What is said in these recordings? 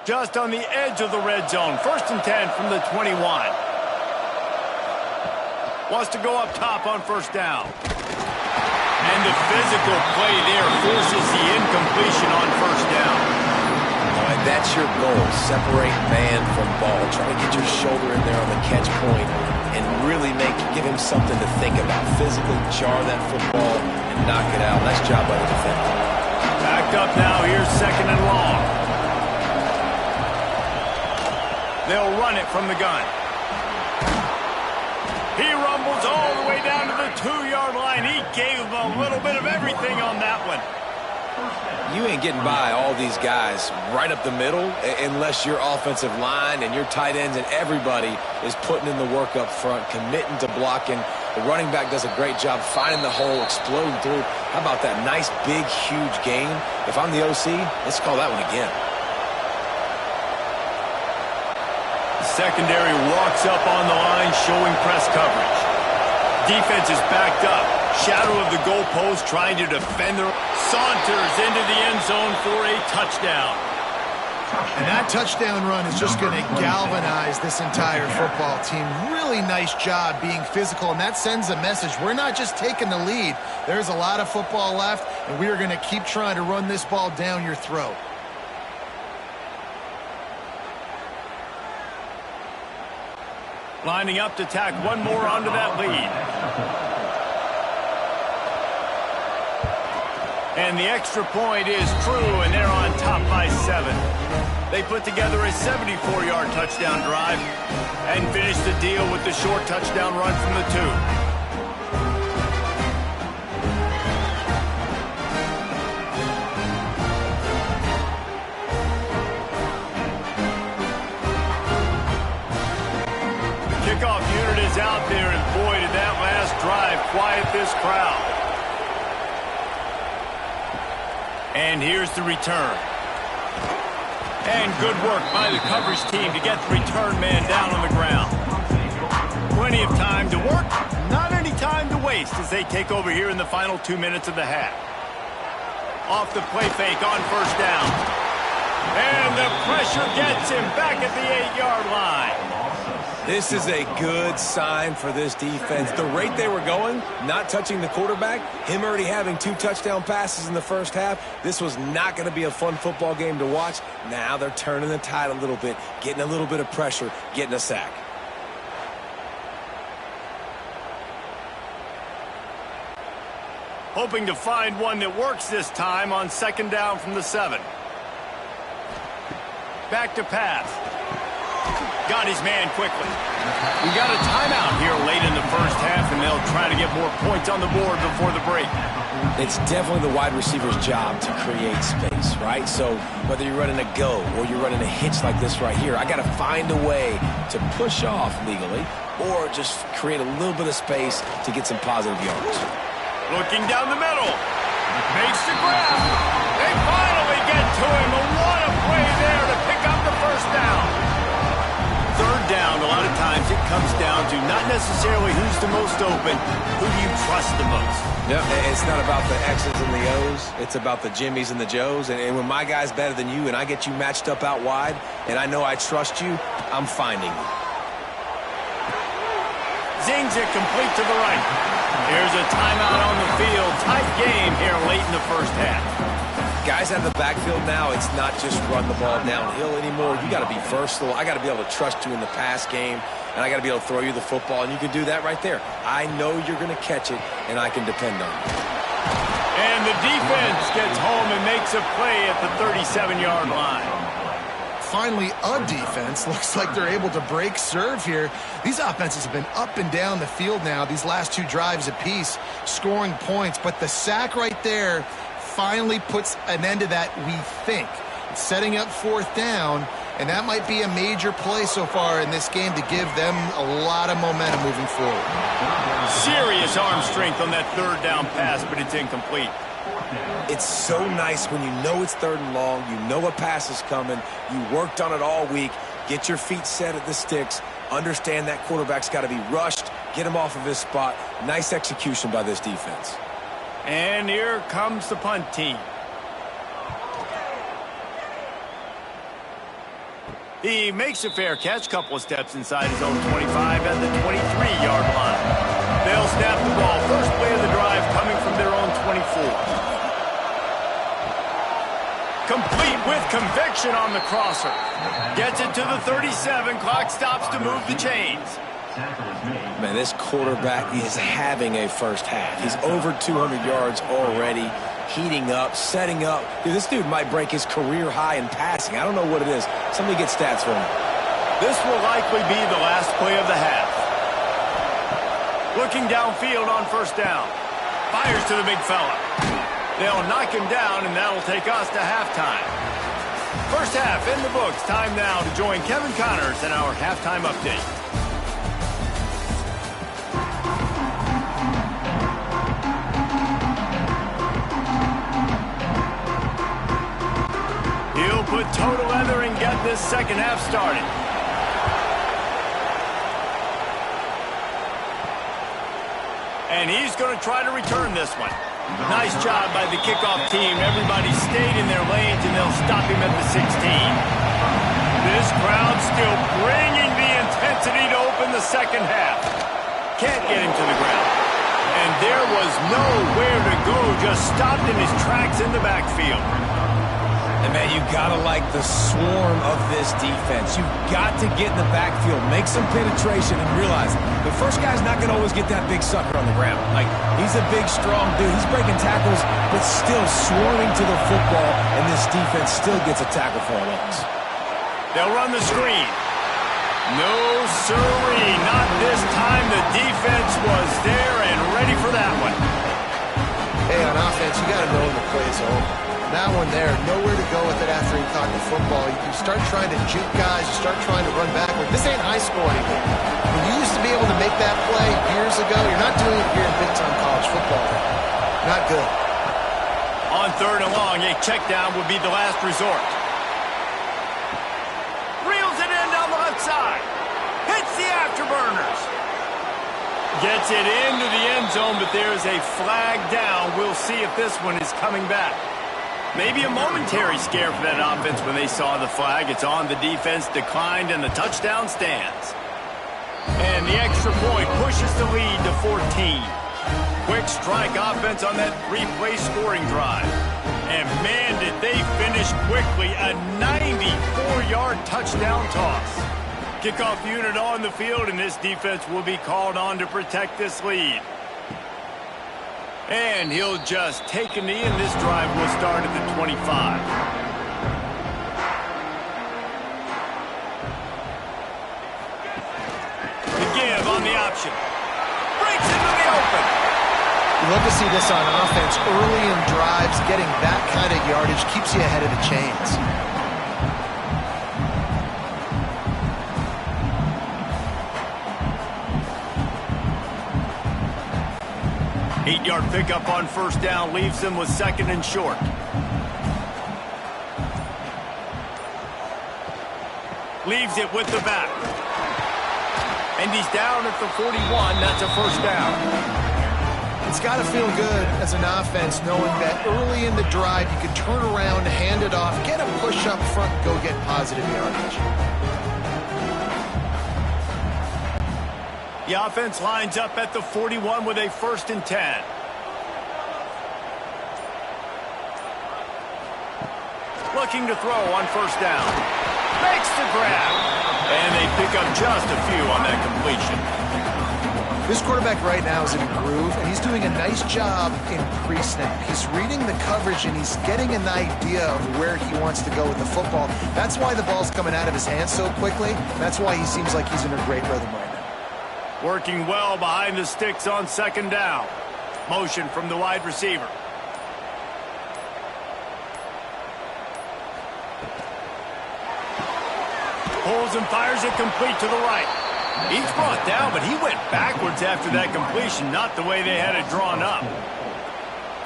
Just on the edge of the red zone. 1st and 10 from the 21. Wants to go up top on 1st down. And the physical play there forces the incompletion on 1st down. All right, that's your goal. Separate man from ball. Try to get your shoulder in there on the catch point and really give him something to think about. Physically jar that football and knock it out. Nice job by the defender. Backed up now. Here's 2nd and long. They'll run it from the gun. He rumbles all the way down to the 2-yard line. He gave him a little bit of everything on that one. You ain't getting by all these guys right up the middle unless your offensive line and your tight ends and everybody is putting in the work up front, committing to blocking. The running back does a great job finding the hole, exploding through. How about that nice, big, huge gain? If I'm the OC, let's call that one again. Secondary walks up on the line, showing press coverage. Defense is backed up. Shadow of the goalpost, trying to defend their... Saunters into the end zone for a touchdown. And that touchdown run is just going to galvanize this entire football team. Really nice job being physical, and that sends a message. We're not just taking the lead. There's a lot of football left, and we are going to keep trying to run this ball down your throat. Lining up to tack one more onto that lead. And the extra point is true, and they're on top by 7. They put together a 74-yard touchdown drive and finish the deal with the short touchdown run from the 2. Kickoff unit is out there, and boy, did that last drive quiet this crowd. And here's the return. And good work by the coverage team to get the return man down on the ground. Plenty of time to work, not any time to waste as they take over here in the final 2 minutes of the half. Off the play fake on 1st down. And the pressure gets him back at the 8-yard line. This is a good sign for this defense. The rate they were going, not touching the quarterback, him already having 2 touchdown passes in the first half, this was not going to be a fun football game to watch. Now they're turning the tide a little bit, getting a little bit of pressure, getting a sack. Hoping to find one that works this time on 2nd down from the 7. Back to pass. Got his man quickly. We got a timeout here late in the first half, and they'll try to get more points on the board before the break. It's definitely the wide receiver's job to create space, right? So whether you're running a go or you're running a hitch like this right here, I got to find a way to push off legally or just create a little bit of space to get some positive yards. Looking down the middle. Makes the grab. They finally get to him. What a play there to pick up the 1st down. 3rd down, a lot of times it comes down to not necessarily who's the most open, who do you trust the most. Yeah, it's not about the X's and the O's. It's about the Jimmies and the Joes. And when my guy's better than you and I get you matched up out wide and I know I trust you, I'm finding you. Zings it complete to the right. Here's a timeout on the field. Tight game here late in the first half. Guys out of the backfield now, it's not just run the ball downhill anymore. You got to be versatile. I got to be able to trust you in the pass game, and I got to be able to throw you the football, and you can do that right there. I know you're going to catch it, and I can depend on you. And the defense gets home and makes a play at the 37-yard line. Finally, a defense. Looks like they're able to break serve here. These offenses have been up and down the field now, these last 2 drives apiece, scoring points. But the sack right there finally puts an end to that, we think. It's setting up 4th down, and that might be a major play so far in this game to give them a lot of momentum moving forward. Serious arm strength on that 3rd down pass, but it's incomplete. It's so nice when you know it's 3rd and long, you know a pass is coming, you worked on it all week, get your feet set at the sticks, understand that quarterback's got to be rushed, get him off of his spot. Nice execution by this defense. And here comes the punt team. He makes a fair catch, couple of steps inside his own 25 at the 23-yard line. They'll snap the ball. First play of the drive coming from their own 24. Complete with conviction on the crosser. Gets it to the 37. Clock stops to move the chains. Man, this quarterback is having a first half. He's over 200 yards already, heating up, setting up. Dude, this dude might break his career high in passing. I don't know what it is. Somebody get stats for him. This will likely be the last play of the half. Looking downfield on first down. Fires to the big fella. They'll knock him down, and that'll take us to halftime. First half in the books. Time now to join Kevin Connors in our halftime update. He'll put toe to leather and get this second half started. And he's going to try to return this one. Nice job by the kickoff team. Everybody stayed in their lanes, and they'll stop him at the 16. This crowd still bringing the intensity to open the second half. Can't get him to the ground. And there was nowhere to go, just stopped in his tracks in the backfield. And, man, you got to like the swarm of this defense. You've got to get in the backfield, make some penetration, and realize the first guy's not going to always get that big sucker on the ground. Like, he's a big, strong dude. He's breaking tackles, but still swarming to the football, and this defense still gets a tackle for a loss. They'll run the screen. No, sirree, not this time. The defense was there and ready for that one. Hey, on offense, you got to know when the play's over. That one there, nowhere to go with it after he caught the football. You start trying to juke guys, you start trying to run backward. This ain't high school anymore. When you used to be able to make that play years ago, you're not doing it here in big-time college football. Not good. On third and long, a check down would be the last resort. Reels it in down the left side. Hits the afterburners. Gets it into the end zone, but there's a flag down. We'll see if this one is coming back. Maybe a momentary scare for that offense when they saw the flag. It's on, the defense declined, and the touchdown stands. And the extra point pushes the lead to 14. Quick strike offense on that three-play scoring drive. And, man, did they finish quickly. A 94-yard touchdown toss. Kickoff unit on the field, and this defense will be called on to protect this lead. And he'll just take a knee, and this drive will start at the 25. The give on the option. Breaks into the open. You love to see this on offense. Early in drives, getting that kind of yardage keeps you ahead of the chains. 8-yard pickup on first down leaves them with second and short. Leaves it with the back. And he's down at the 41. That's a first down. It's got to feel good as an offense knowing that early in the drive you can turn around, hand it off, get a push up front, go get positive yardage. The offense lines up at the 41 with a 1st and 10. Looking to throw on first down. Makes the grab. And they pick up just a few on that completion. This quarterback right now is in a groove, and he's doing a nice job in pre-snap. He's reading the coverage, and he's getting an idea of where he wants to go with the football. That's why the ball's coming out of his hands so quickly. That's why he seems like he's in a great rhythm right now. Working well behind the sticks on second down. Motion from the wide receiver. Pulls and fires it complete to the right. He's brought down, but he went backwards after that completion, not the way they had it drawn up.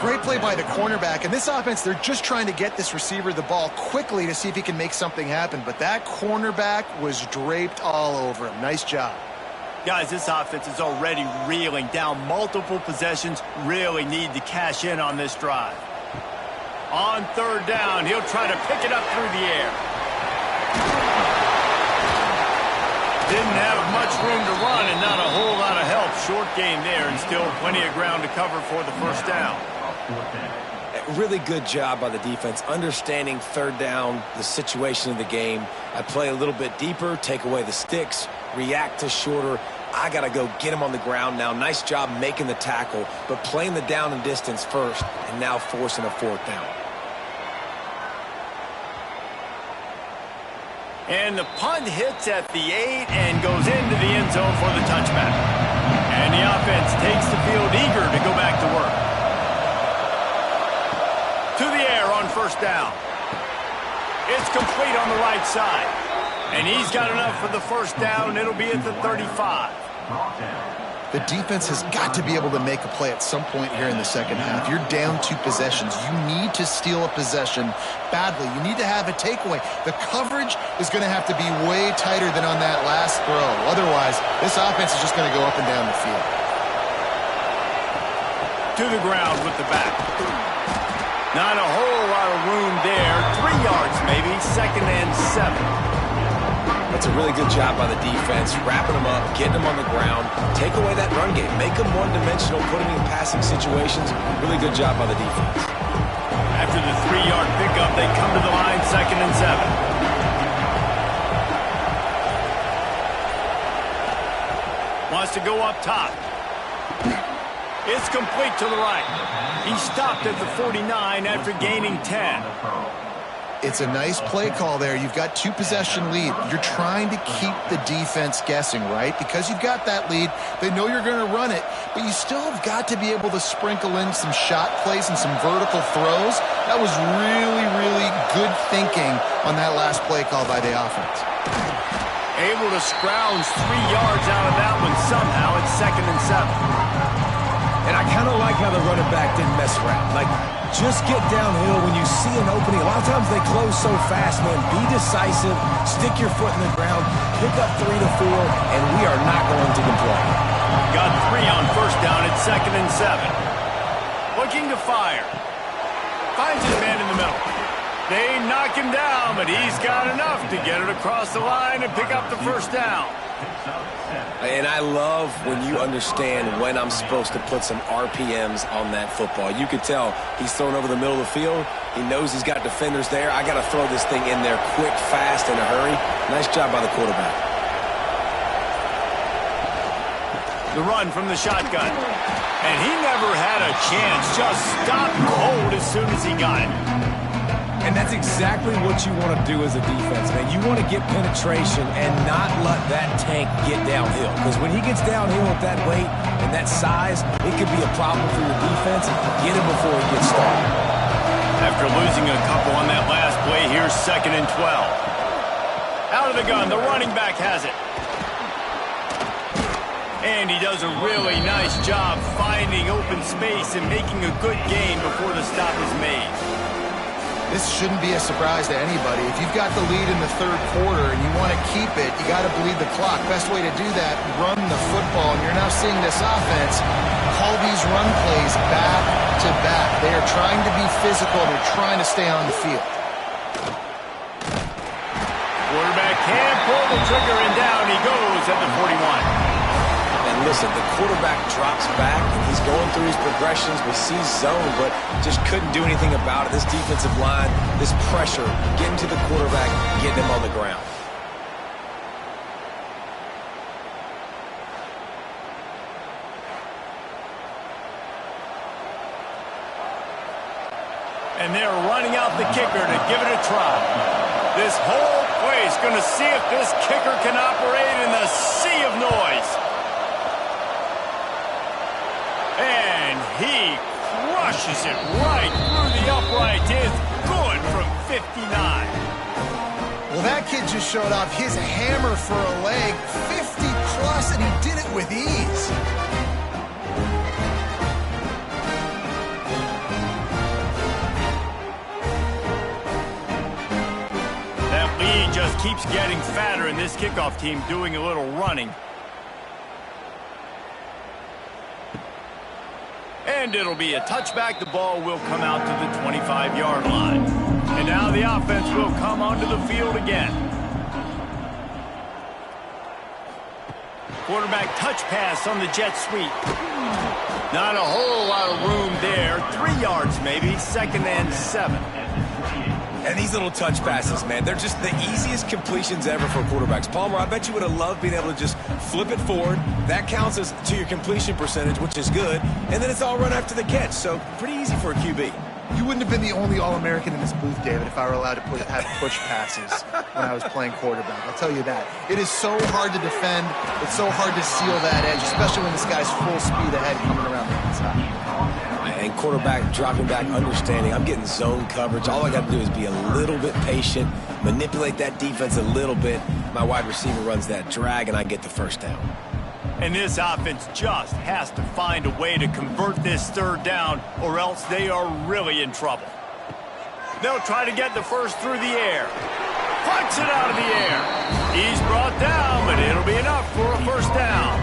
Great play by the cornerback. And this offense, they're just trying to get this receiver the ball quickly to see if he can make something happen. But that cornerback was draped all over him. Nice job. Guys, this offense is already reeling down multiple possessions. Really need to cash in on this drive. On third down, he'll try to pick it up through the air. Didn't have much room to run and not a whole lot of help. Short game there and still plenty of ground to cover for the first down. Really good job by the defense, understanding third down, the situation of the game. I play a little bit deeper, take away the sticks, react to shorter. I got to go get him on the ground now. Nice job making the tackle, but playing the down and distance first and now forcing a fourth down. And the punt hits at the 8 and goes into the end zone for the touchback. And the offense takes the field eager to go back to work. To the air on first down. It's complete on the right side. And he's got enough for the first down. It'll be at the 35. The defense has got to be able to make a play at some point here in the second half. You're down 2 possessions. You need to steal a possession badly. You need to have a takeaway. The coverage is going to have to be way tighter than on that last throw. Otherwise, this offense is just going to go up and down the field. To the ground with the back. Not a whole lot of room there. 3 yards maybe. 2nd and 7. That's a really good job by the defense, wrapping them up, getting them on the ground, take away that run game, make them one-dimensional, put them in passing situations. Really good job by the defense. After the 3-yard pickup, they come to the line, 2nd and 7. Wants to go up top. It's complete to the right. He stopped at the 49 after gaining 10. It's a nice play call there. You've got 2-possession lead. You're trying to keep the defense guessing, right? Because you've got that lead. They know you're going to run it, but you still have got to be able to sprinkle in some shot plays and some vertical throws. That was really, really good thinking on that last play call by the offense. Able to scrounge 3 yards out of that one somehow. It's 2nd and 7. And I kind of like how the running back didn't mess around. Like, just get downhill when you see an opening. A lot of times they close so fast, man. Be decisive, stick your foot in the ground, pick up 3 to 4, and we are not going to complain. Got 3 on first down at 2nd and 7. Looking to fire. Finds his man in the middle. They knock him down, but he's got enough to get it across the line and pick up the first down. And I love when you understand when I'm supposed to put some RPMs on that football. You could tell he's thrown over the middle of the field. He knows he's got defenders there. I got to throw this thing in there quick, fast, in a hurry. Nice job by the quarterback. The run from the shotgun. And he never had a chance. Just stopped cold as soon as he got it. And that's exactly what you want to do as a defense, man. You want to get penetration and not let that tank get downhill. Because when he gets downhill with that weight and that size, it could be a problem for your defense. Get him before he gets started. After losing a couple on that last play, here's 2nd and 12. Out of the gun, the running back has it. And he does a really nice job finding open space and making a good gain before the stop is made. This shouldn't be a surprise to anybody. If you've got the lead in the third quarter and you want to keep it, you got to bleed the clock. Best way to do that, run the football. And you're now seeing this offense call these run plays back to back. They are trying to be physical. They're trying to stay on the field. Quarterback can pull the trigger, and down he goes at the 41. And listen, the quarterback drops back, and he's going through his progressions. We see zone, but just couldn't do anything about it. This defensive line, this pressure, getting to the quarterback, getting him on the ground. And they're running out the kicker to give it a try. This whole play is going to see if this kicker can operate in the sea of noise. And he crushes it right through the upright. It's good from 59. Well, that kid just showed off his hammer for a leg, 50 plus, and he did it with ease. That lead just keeps getting fatter, and this kickoff team doing a little running. And it'll be a touchback. The ball will come out to the 25-yard line. And now the offense will come onto the field again. Quarterback touch pass on the jet sweep. Not a whole lot of room there. 3 yards maybe. 2nd and 7. And these little touch passes, man, they're just the easiest completions ever for quarterbacks. Palmer, I bet you would have loved being able to just flip it forward. That counts as to your completion percentage, which is good. And then it's all run after the catch. So pretty easy for a QB. You wouldn't have been the only All-American in this booth, David, if I were allowed to have push passes when I was playing quarterback. I'll tell you that. It is so hard to defend. It's so hard to seal that edge, especially when this guy's full speed ahead coming around the inside. And quarterback dropping back, understanding. I'm getting zone coverage. All I got to do is be a little bit patient, manipulate that defense a little bit. My wide receiver runs that drag, and I get the first down. And this offense just has to find a way to convert this 3rd down, or else they are really in trouble. They'll try to get the first through the air. Punts it out of the air. He's brought down, but it'll be enough for a 1st down.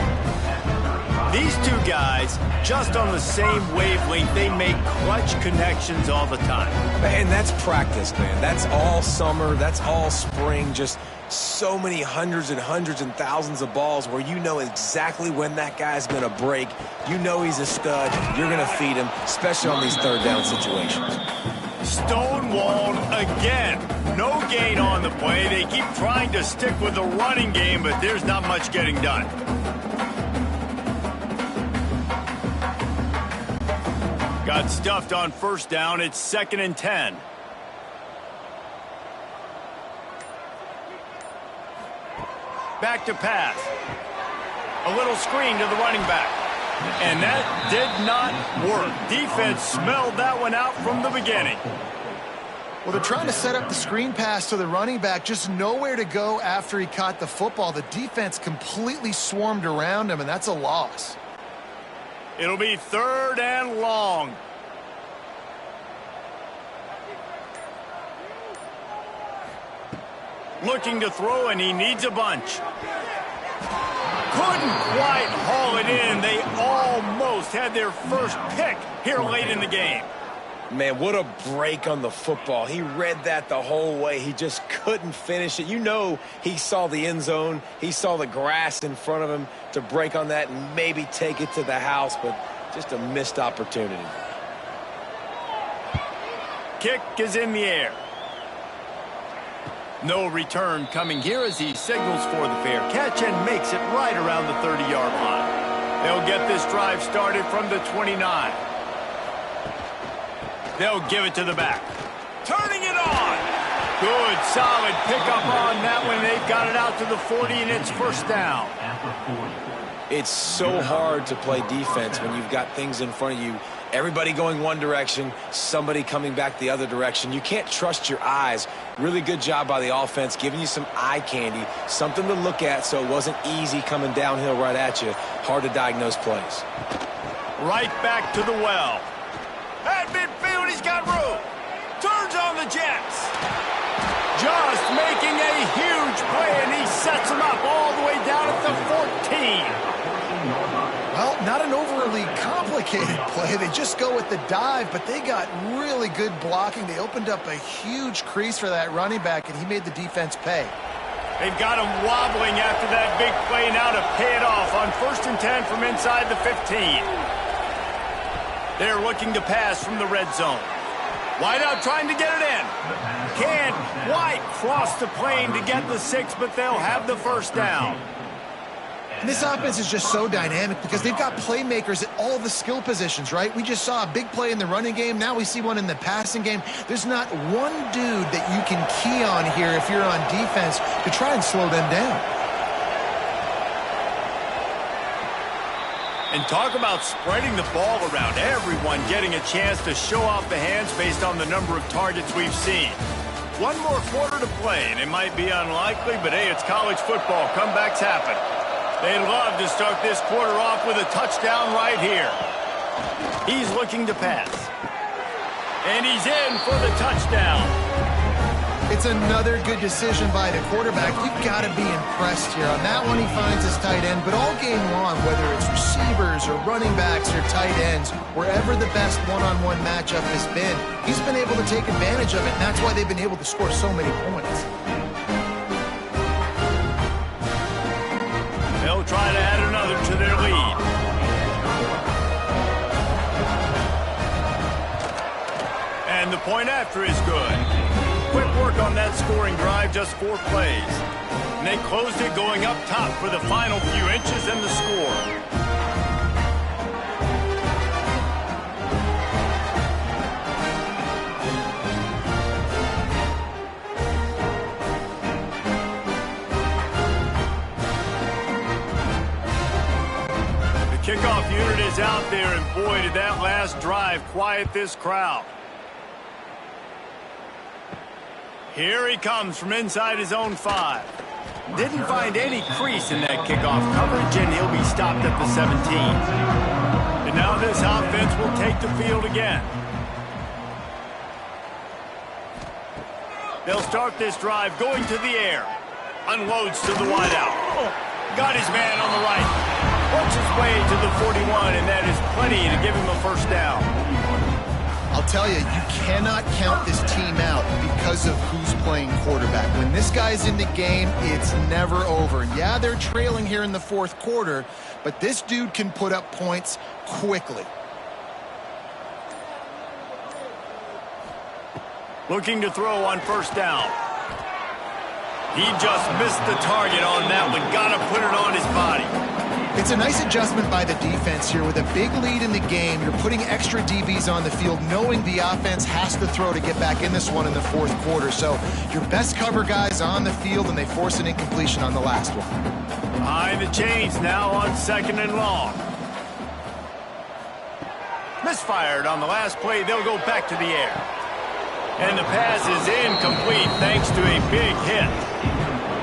These two guys, just on the same wavelength, they make clutch connections all the time. And that's practice, man. That's all summer. That's all spring. Just so many hundreds and thousands of balls where you know exactly when that guy's going to break. You know he's a stud. You're going to feed him, especially on these 3rd down situations. Stonewalled again. No gain on the play. They keep trying to stick with the running game, but there's not much getting done. Got stuffed on 1st down. It's 2nd and 10. Back to pass. A little screen to the running back. And that did not work. Defense smelled that one out from the beginning. Well, they're trying to set up the screen pass to the running back, just nowhere to go after he caught the football. The defense completely swarmed around him, and that's a loss. It'll be 3rd and long. Looking to throw, and he needs a bunch. Couldn't quite haul it in. They almost had their first pick here late in the game. Man, what a break on the football. He read that the whole way. He just couldn't finish it. You know he saw the end zone. He saw the grass in front of him to break on that and maybe take it to the house, but just a missed opportunity. Kick is in the air. No return coming here as he signals for the fair catch and makes it right around the 30-yard line. They'll get this drive started from the 29. They'll give it to the back. Turning it on. Good, solid pickup on that one. They've got it out to the 40, and it's 1st down. It's so hard to play defense when you've got things in front of you. Everybody going one direction, somebody coming back the other direction. You can't trust your eyes. Really good job by the offense, giving you some eye candy, something to look at so it wasn't easy coming downhill right at you. Hard to diagnose plays. Right back to the well. At midfield, he's got room. Turns on the Jets. Just making a huge play, and he sets him up all the way down at the 14. Well, not an overly complicated play. They just go with the dive, but they got really good blocking. They opened up a huge crease for that running back, and he made the defense pay. They've got him wobbling after that big play now to pay it off on 1st and 10 from inside the 15. They're looking to pass from the red zone. Wide out trying to get it in. Can't quite cross the plane to get the 6, but they'll have the 1st down. And this offense is just so dynamic because they've got playmakers at all the skill positions, right? We just saw a big play in the running game. Now we see one in the passing game. There's not one dude that you can key on here if you're on defense to try and slow them down. And talk about spreading the ball around. Everyone getting a chance to show off the hands based on the number of targets we've seen. One more quarter to play, and it might be unlikely, but hey, it's college football. Comebacks happen. They'd love to start this quarter off with a touchdown right here. He's looking to pass. And he's in for the touchdown. It's another good decision by the quarterback. You've got to be impressed here. On that one, he finds his tight end. But all game long, whether it's receivers or running backs or tight ends, wherever the best one-on-one matchup has been, he's been able to take advantage of it. And that's why they've been able to score so many points. They'll try to add it point after is good. Quick work on that scoring drive, just 4 plays. And they closed it going up top for the final few inches and the score. Kickoff unit is out there, and boy, did that last drive quiet this crowd. Here he comes from inside his own 5. Didn't find any crease in that kickoff coverage, and he'll be stopped at the 17. And now this offense will take the field again. They'll start this drive going to the air. Unloads to the wideout. Got his man on the right. Works his way to the 41, and that is plenty to give him a first down. I'll tell you, you cannot count this team out because of who's playing quarterback. When this guy's in the game, it's never over. Yeah, they're trailing here in the 4th quarter, but this dude can put up points quickly. Looking to throw on first down. He just missed the target on that one. Got to put it on his body. It's a nice adjustment by the defense here. With a big lead in the game, you're putting extra DBs on the field, knowing the offense has to throw to get back in this one in the 4th quarter. So your best cover guys on the field, and they force an incompletion on the last one. Behind the chains now on 2nd and long. Misfired on the last play. They'll go back to the air. And the pass is incomplete thanks to a big hit.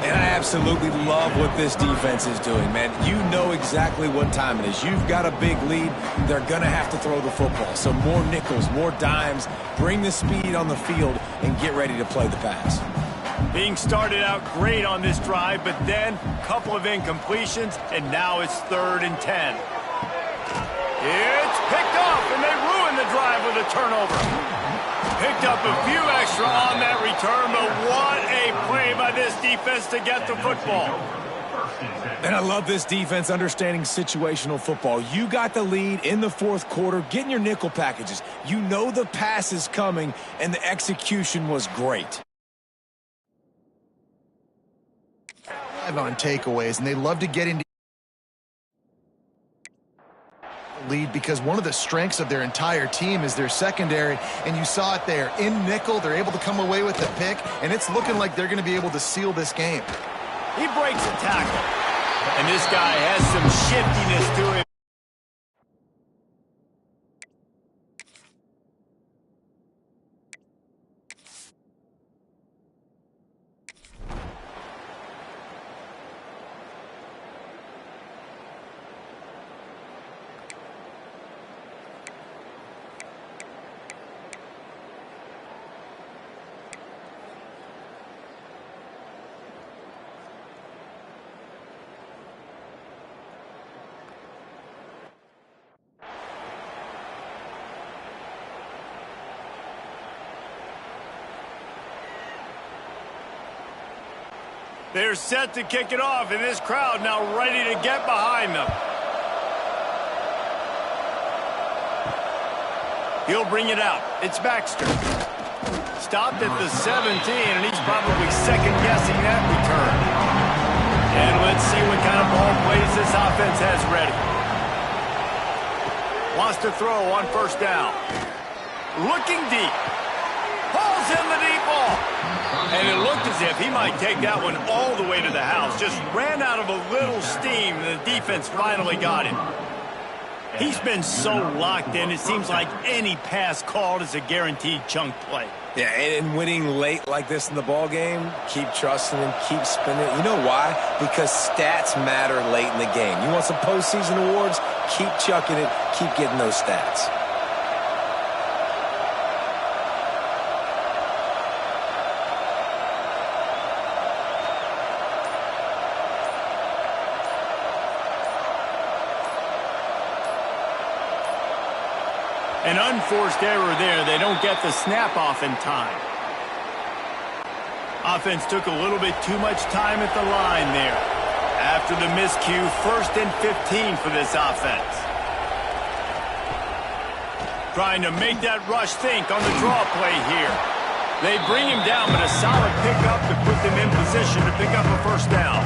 And I absolutely love what this defense is doing, man. You know exactly what time it is. You've got a big lead. They're going to have to throw the football. So more nickels, more dimes, bring the speed on the field, and get ready to play the pass. Being started out great on this drive, but then a couple of incompletions, and now it's 3rd and 10. It's picked off, and they ruin the drive with a turnover. Picked up a few extra on that return, but what a play by this defense to get the football. And I love this defense understanding situational football. You got the lead in the 4th quarter, getting your nickel packages. You know the pass is coming, and the execution was great. On takeaways, and they love to get into lead because one of the strengths of their entire team is their secondary, and you saw it there. In nickel, they're able to come away with the pick, and it's looking like they're going to be able to seal this game. He breaks a tackle, and this guy has some shiftiness to him. They're set to kick it off, and this crowd now ready to get behind them. He'll bring it out. It's Baxter. Stopped at the 17, and he's probably second-guessing that return. And let's see what kind of ball plays this offense has ready. Wants to throw on first down. Looking deep. Pulls in the deep ball. And it looked as if he might take that one all the way to the house. Just ran out of a little steam, and the defense finally got him. He's been so locked in, it seems like any pass called is a guaranteed chunk play. Yeah, and winning late like this in the ball game, keep trusting him, keep spinning. You know why? Because stats matter late in the game. You want some postseason awards? Keep chucking it, keep getting those stats. An unforced error there. They don't get the snap off in time. Offense took a little bit too much time at the line there. After the miscue, 1st and 15 for this offense. Trying to make that rush think on the draw play here. They bring him down, but a solid pickup to put them in position to pick up a first down.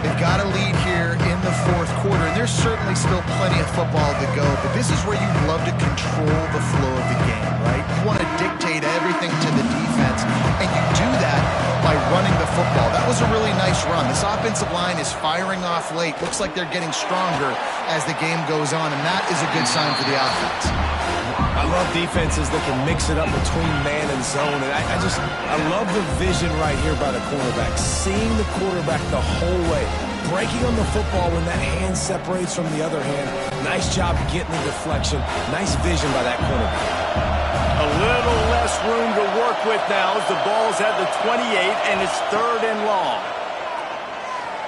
They've got a lead here in the fourth quarter, and there's certainly still plenty of football to go, but this is where you'd love to control the flow of the game, right? You want to dictate everything to the defense, and you do that by running the football. That was a really nice run. This offensive line is firing off late. Looks like they're getting stronger as the game goes on, and that is a good sign for the offense. I love defenses that can mix it up between man and zone, and I love the vision right here by the cornerback, seeing the quarterback the whole way, breaking on the football when that hand separates from the other hand. Nice job getting the deflection. Nice vision by that cornerback. A little less room to work with now as the ball's at the 28, and it's 3rd and long.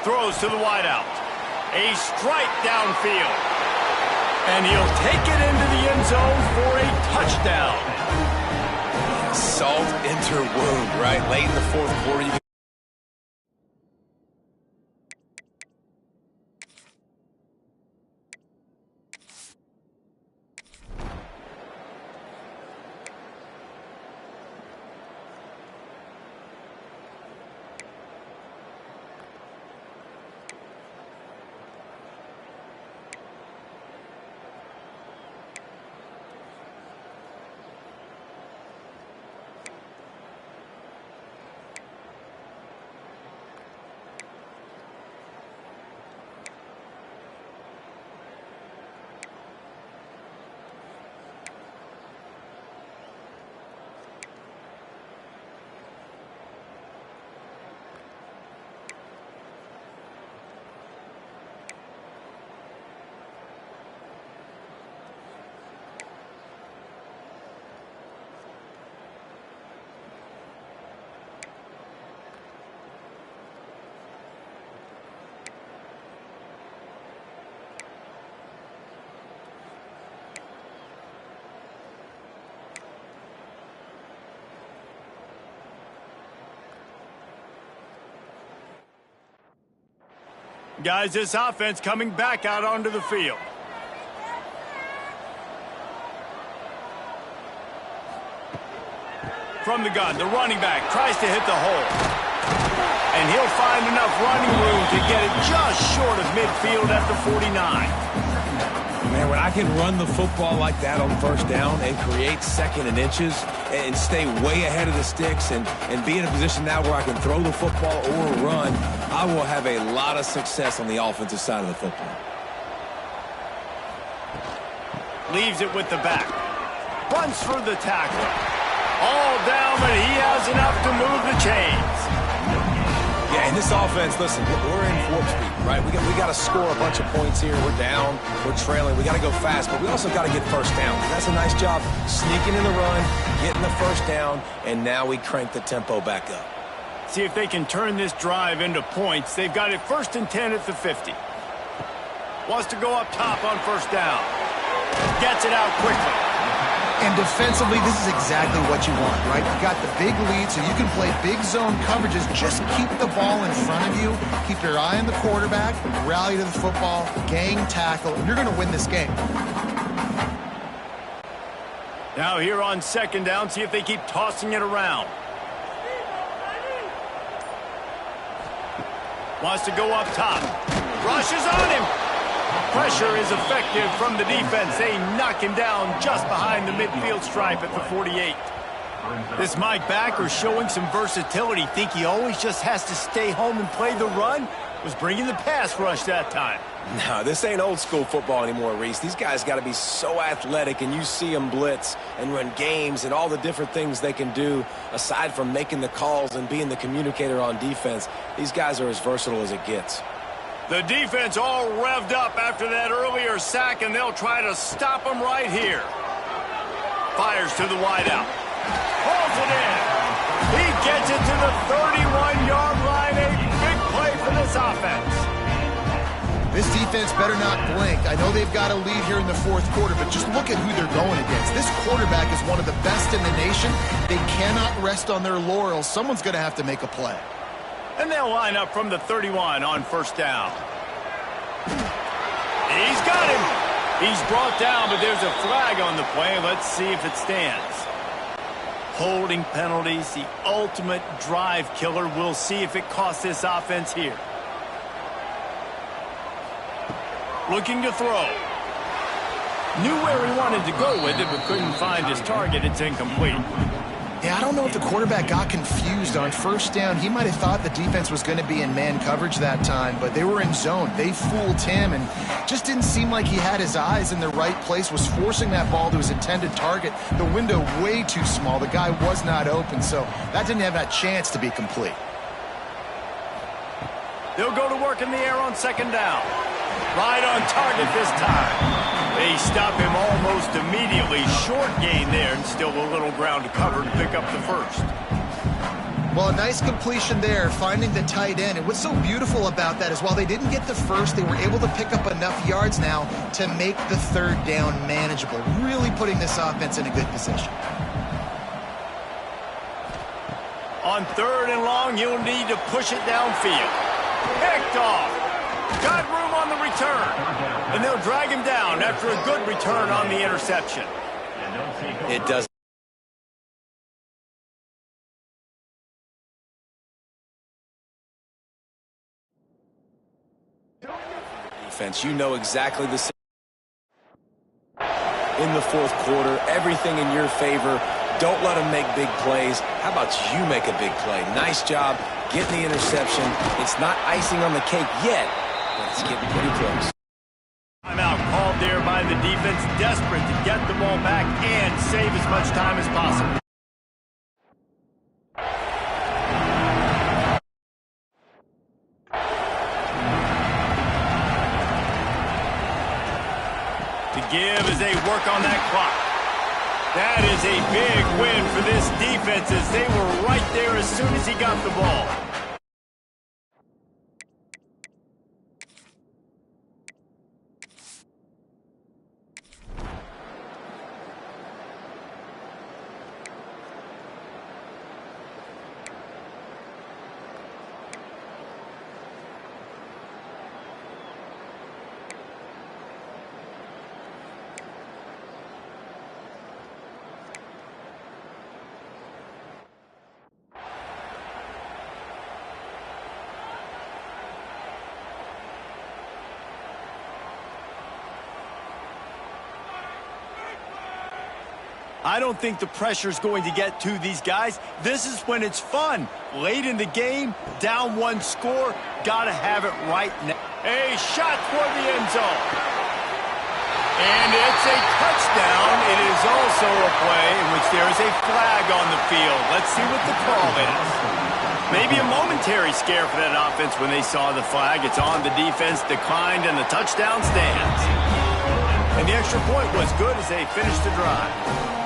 Throws to the wideout. A strike downfield. And he'll take it into the end zone for a touchdown. Salt enter wound, right? Late in the fourth quarter, you Guys, this offense coming back out onto the field. From the gun, the running back tries to hit the hole. And he'll find enough running room to get it just short of midfield at the 49. Man, when I can run the football like that on first down and create 2nd and inches and stay way ahead of the sticks and be in a position now where I can throw the football or run, I will have a lot of success on the offensive side of the football. Leaves it with the back. Runs for the tackle. All down, but he has enough to move the chains. Yeah, in this offense, listen, we're in warp speed, right? We got to score a bunch of points here. We're down, we're trailing. We got to go fast, but we also got to get first down. That's a nice job sneaking in the run, getting the first down, and now we crank the tempo back up. See if they can turn this drive into points. They've got it 1st and 10 at the 50. Wants to go up top on first down. Gets it out quickly. And defensively, this is exactly what you want, right? You got the big lead, so you can play big zone coverages. Just keep the ball in front of you. Keep your eye on the quarterback. Rally to the football. Gang tackle. And you're going to win this game. Now here on 2nd down, see if they keep tossing it around. Wants to go up top. Rushes on him. Pressure is effective from the defense. They knock him down just behind the midfield stripe at the 48. This Mike backer showing some versatility. Think he always just has to stay home and play the run? Was bringing the pass rush that time. No, this ain't old school football anymore, Reese. These guys got to be so athletic, and you see them blitz and run games and all the different things they can do aside from making the calls and being the communicator on defense. These guys are as versatile as it gets. The defense all revved up after that earlier sack, and they'll try to stop him right here. Fires to the wideout. Pulls it in. He gets it to the 31-yard line. A big play for this offense. This defense better not blink. I know they've got a lead here in the fourth quarter, but just look at who they're going against. This quarterback is one of the best in the nation. They cannot rest on their laurels. Someone's going to have to make a play. And they'll line up from the 31 on first down. He's got him. He's brought down, but there's a flag on the play. Let's see if it stands. Holding penalties, the ultimate drive killer. We'll see if it costs this offense here. Looking to throw. Knew where he wanted to go with it, but couldn't find his target. It's incomplete. Yeah, I don't know if the quarterback got confused on first down. He might have thought the defense was going to be in man coverage that time, but they were in zone. They fooled him and just didn't seem like he had his eyes in the right place, was forcing that ball to his intended target. The window way too small. The guy was not open, so that didn't have that chance to be complete. They'll go to work in the air on second down. Right on target this time. They stop him almost immediately. Short gain there, and still a little ground to cover to pick up the first. Well, a nice completion there, finding the tight end. And what's so beautiful about that is while they didn't get the first, they were able to pick up enough yards now to make the third down manageable, really putting this offense in a good position. On third and long, you'll need to push it downfield. Picked off. Got room on the return. And they'll drag him down after a good return on the interception. It does. Defense, you know exactly the same. In the fourth quarter, everything in your favor. Don't let them make big plays. How about you make a big play? Nice job getting the interception. It's not icing on the cake yet, but it's getting pretty close. Timeout called there by the defense, desperate to get the ball back and save as much time as possible. To give as they work on that clock. That is a big win for this defense as they were right there as soon as he got the ball. I don't think the pressure's going to get to these guys. This is when it's fun. Late in the game, down one score, gotta have it right now. A shot toward the end zone. And it's a touchdown. It is also a play in which there is a flag on the field. Let's see what the call is. Maybe a momentary scare for that offense when they saw the flag. It's on the defense, declined, and the touchdown stands. And the extra point was good as they finished the drive.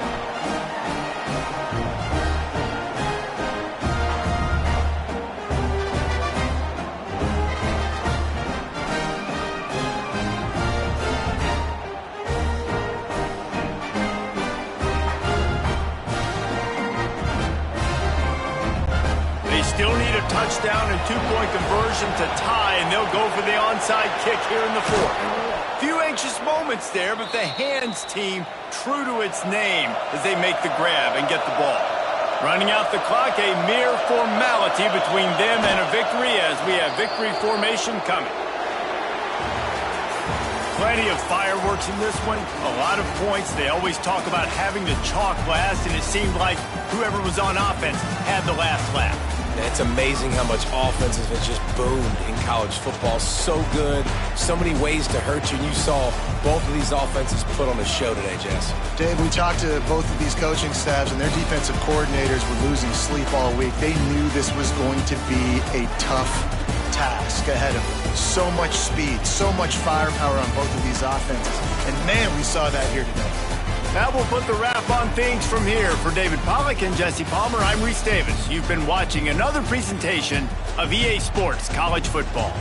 Still need a touchdown and two-point conversion to tie, and they'll go for the onside kick here in the fourth. Few anxious moments there, but the hands team true to its name as they make the grab and get the ball. Running out the clock, a mere formality between them and a victory as we have victory formation coming. Plenty of fireworks in this one, a lot of points. They always talk about having the chalk last, and it seemed like whoever was on offense had the last laugh. It's amazing how much offense has just boomed in college football. So good, so many ways to hurt you. And you saw both of these offenses put on a show today, Jess. Dave, we talked to both of these coaching staffs, and their defensive coordinators were losing sleep all week. They knew this was going to be a tough task ahead of them. So much speed, so much firepower on both of these offenses. And, man, we saw that here today. Now we'll put the wrap on things from here. For David Pollack and Jesse Palmer, I'm Reese Davis. You've been watching another presentation of EA Sports College Football.